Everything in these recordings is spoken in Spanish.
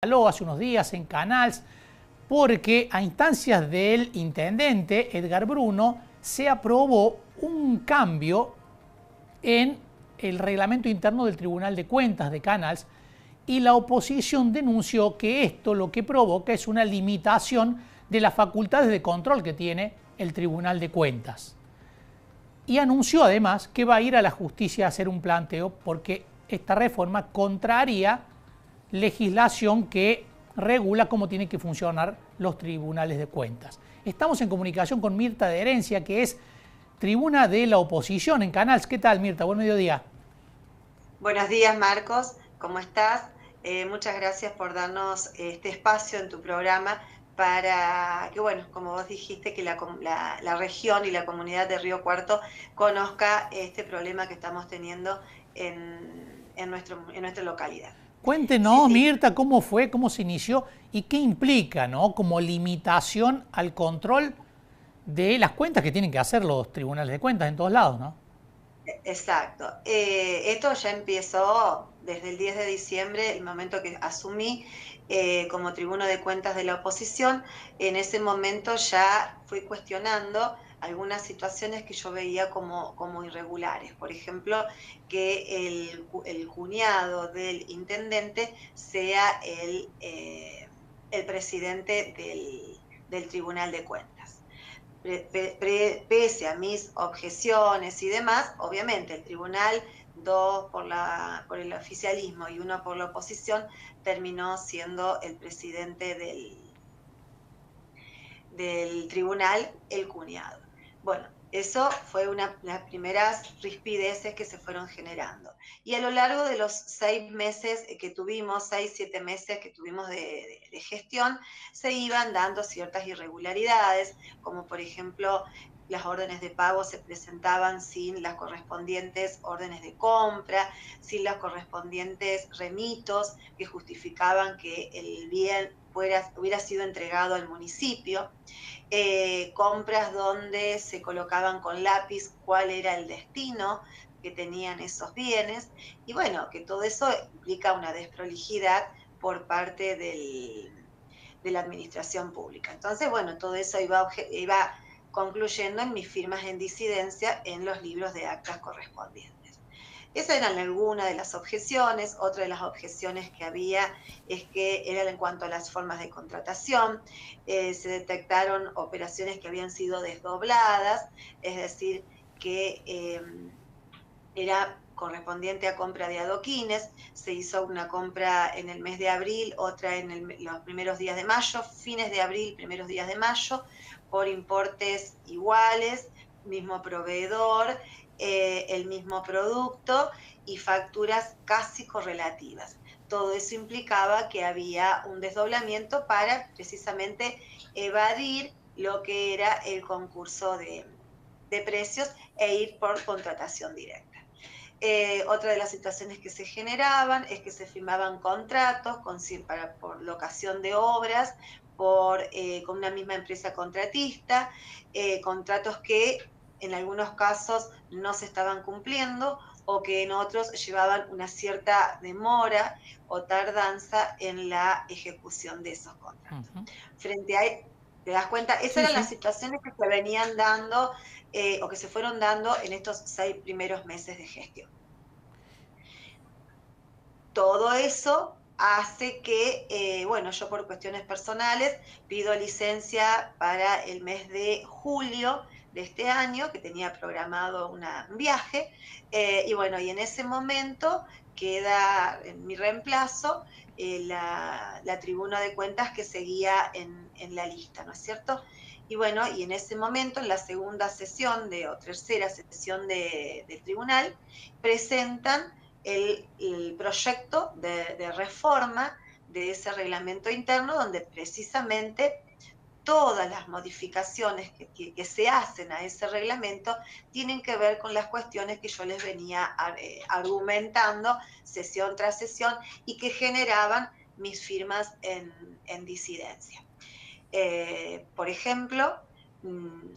Habló hace unos días en Canals, porque a instancias del intendente Edgar Bruno se aprobó un cambio en el reglamento interno del Tribunal de Cuentas de Canals y la oposición denunció que esto lo que provoca es una limitación de las facultades de control que tiene el Tribunal de Cuentas. Y anunció además que va a ir a la justicia a hacer un planteo porque esta reforma contraría legislación que regula cómo tienen que funcionar los tribunales de cuentas. Estamos en comunicación con Mirta de Herencia, que es tribuna de la oposición en Canals. ¿Qué tal, Mirta? Buen mediodía. Buenos días, Marcos. ¿Cómo estás? Muchas gracias por darnos este espacio en tu programa para que, bueno, como vos dijiste, que la región y la comunidad de Río Cuarto conozca este problema que estamos teniendo en nuestra localidad. Sí, Cuéntenos, sí. Mirta, cómo fue, cómo se inició y qué implica, ¿no?, como limitación al control de las cuentas que tienen que hacer los tribunales de cuentas en todos lados, ¿no? Exacto. Esto ya empezó desde el 10 de diciembre, el momento que asumí como tribuno de cuentas de la oposición. En ese momento ya fui cuestionando algunas situaciones que yo veía como irregulares. Por ejemplo, que el cuñado del intendente sea el presidente del Tribunal de Cuentas. Pese a mis objeciones y demás, obviamente el tribunal, dos por el oficialismo y uno por la oposición, terminó siendo el presidente del tribunal el cuñado. Bueno, eso fue las primeras rispideces que se fueron generando. Y a lo largo de los 6 meses que tuvimos, 6, 7 meses que tuvimos de gestión, se iban dando ciertas irregularidades, como por ejemplo las órdenes de pago se presentaban sin las correspondientes órdenes de compra, sin los correspondientes remitos que justificaban que el bien hubiera sido entregado al municipio. Compras donde se colocaban con lápiz cuál era el destino que tenían esos bienes, y bueno, que todo eso implica una desprolijidad por parte de la administración pública. Entonces, bueno, todo eso iba concluyendo en mis firmas en disidencia en los libros de actas correspondientes. Esas eran algunas de las objeciones. Otra de las objeciones que había es que era en cuanto a las formas de contratación. Se detectaron operaciones que habían sido desdobladas, es decir, que era correspondiente a compra de adoquines. Se hizo una compra en el mes de abril, otra en los primeros días de mayo, fines de abril, primeros días de mayo, por importes iguales, mismo proveedor, el mismo producto y facturas casi correlativas. Todo eso implicaba que había un desdoblamiento para precisamente evadir lo que era el concurso de precios e ir por contratación directa. Otra de las situaciones que se generaban es que se firmaban contratos por locación de obras con una misma empresa contratista, contratos que en algunos casos no se estaban cumpliendo o que en otros llevaban una cierta demora o tardanza en la ejecución de esos contratos. Uh-huh. Frente a, ¿te das cuenta? Esas Sí, eran las sí. situaciones que se venían dando o que se fueron dando en estos 6 primeros meses de gestión. Todo eso hace que, bueno, yo por cuestiones personales pido licencia para el mes de julio de este año, que tenía programado un viaje, y bueno, y en ese momento queda en mi reemplazo la tribuna de cuentas que seguía en la lista, ¿no es cierto? Y bueno, y en ese momento, en la segunda sesión o tercera sesión del tribunal, presentan el proyecto de reforma de ese reglamento interno, donde precisamente todas las modificaciones que se hacen a ese reglamento tienen que ver con las cuestiones que yo les venía argumentando sesión tras sesión y que generaban mis firmas en disidencia. Por ejemplo,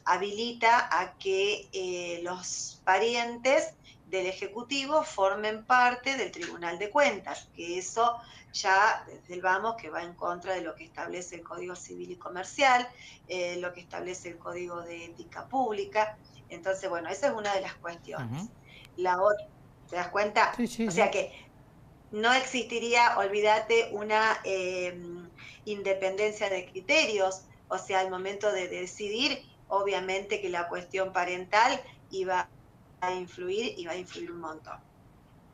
habilita a que los parientes del Ejecutivo formen parte del Tribunal de Cuentas, que eso ya desde el vamos que va en contra de lo que establece el Código Civil y Comercial, lo que establece el Código de Ética Pública. Entonces, bueno, esa es una de las cuestiones. La otra, ¿te das cuenta? Sí, sí, O sea sí. que no existiría, olvídate, una independencia de criterios, o sea, al momento de decidir, obviamente que la cuestión parental iba a influir y va a influir un montón.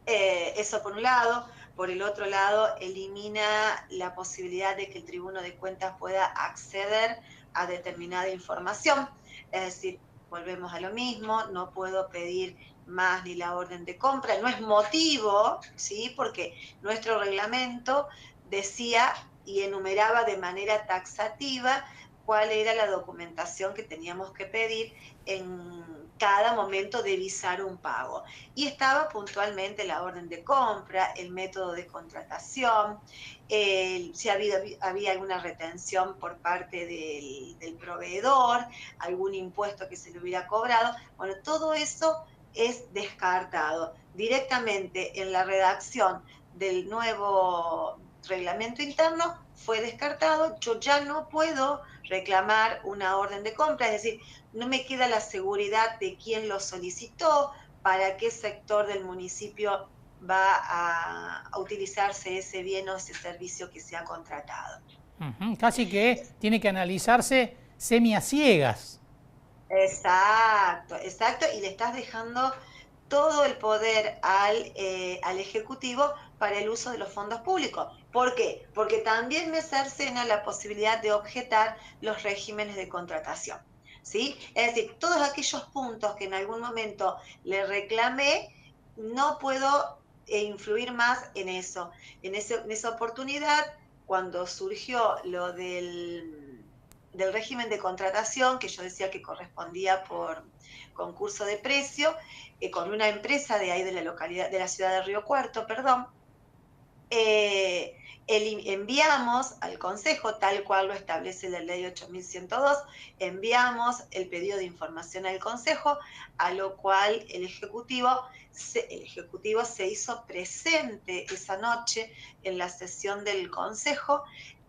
Eso por un lado. Por el otro lado, elimina la posibilidad de que el Tribunal de Cuentas pueda acceder a determinada información. Es decir, volvemos a lo mismo, no puedo pedir más ni la orden de compra, no es motivo, ¿sí? Porque nuestro reglamento decía y enumeraba de manera taxativa cuál era la documentación que teníamos que pedir en cada momento de visar un pago. Y estaba puntualmente la orden de compra, el método de contratación, si había alguna retención por parte del proveedor, algún impuesto que se le hubiera cobrado. Bueno, todo eso es descartado. Directamente en la redacción del nuevo reglamento interno fue descartado. Yo ya no puedo reclamar una orden de compra, es decir, no me queda la seguridad de quién lo solicitó, para qué sector del municipio va a utilizarse ese bien o ese servicio que se ha contratado. Casi que tiene que analizarse semi a ciegas. Exacto, exacto, y le estás dejando todo el poder al Ejecutivo para el uso de los fondos públicos. ¿Por qué? Porque también me cercena la posibilidad de objetar los regímenes de contratación, ¿sí? Es decir, todos aquellos puntos que en algún momento le reclamé, no puedo influir más en eso. En esa oportunidad, cuando surgió lo del régimen de contratación, que yo decía que correspondía por concurso de precio, con una empresa de ahí de la localidad, de la ciudad de Río Cuarto, perdón, enviamos al Consejo, tal cual lo establece la ley 8102, enviamos el pedido de información al Consejo, a lo cual el Ejecutivo se hizo presente esa noche en la sesión del Consejo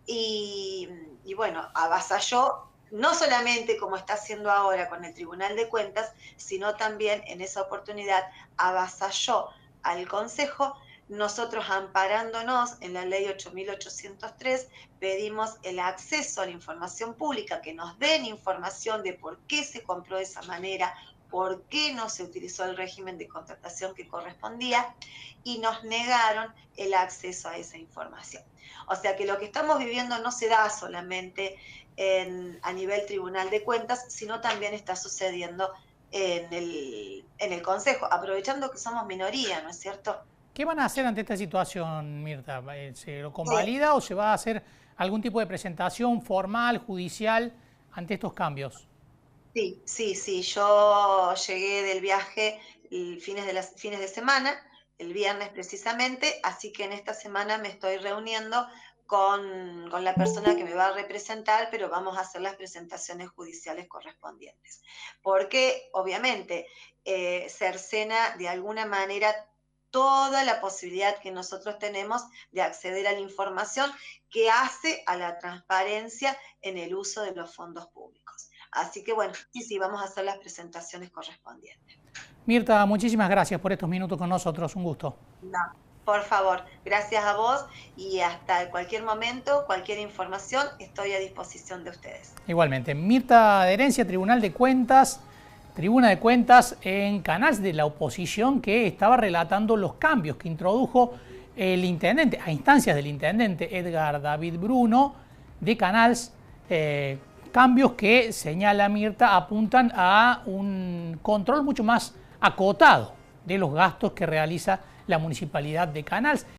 y bueno, avasalló, no solamente como está haciendo ahora con el Tribunal de Cuentas, sino también en esa oportunidad avasalló al Consejo. Nosotros, amparándonos en la ley 8.803, pedimos el acceso a la información pública, que nos den información de por qué se compró de esa manera, por qué no se utilizó el régimen de contratación que correspondía, y nos negaron el acceso a esa información. O sea que lo que estamos viviendo no se da solamente a nivel Tribunal de Cuentas, sino también está sucediendo en el Consejo, aprovechando que somos minoría, ¿no es cierto? ¿Qué van a hacer ante esta situación, Mirta? ¿Se lo convalida o se va a hacer algún tipo de presentación formal, judicial, ante estos cambios? Sí, sí, sí. Yo llegué del viaje fines de semana, el viernes precisamente, así que en esta semana me estoy reuniendo con la persona que me va a representar, pero vamos a hacer las presentaciones judiciales correspondientes. Porque, obviamente, cercena de alguna manera toda la posibilidad que nosotros tenemos de acceder a la información que hace a la transparencia en el uso de los fondos públicos. Así que bueno, sí, vamos a hacer las presentaciones correspondientes. Mirta, muchísimas gracias por estos minutos con nosotros, un gusto. No, por favor, gracias a vos y hasta cualquier momento, cualquier información, estoy a disposición de ustedes. Igualmente, Mirta de Herencia, Tribuna de Cuentas en canales de la oposición, que estaba relatando los cambios que introdujo el intendente, a instancias del intendente Edgar David Bruno, de Canals. Cambios que, señala Mirta, apuntan a un control mucho más acotado de los gastos que realiza la municipalidad de Canals.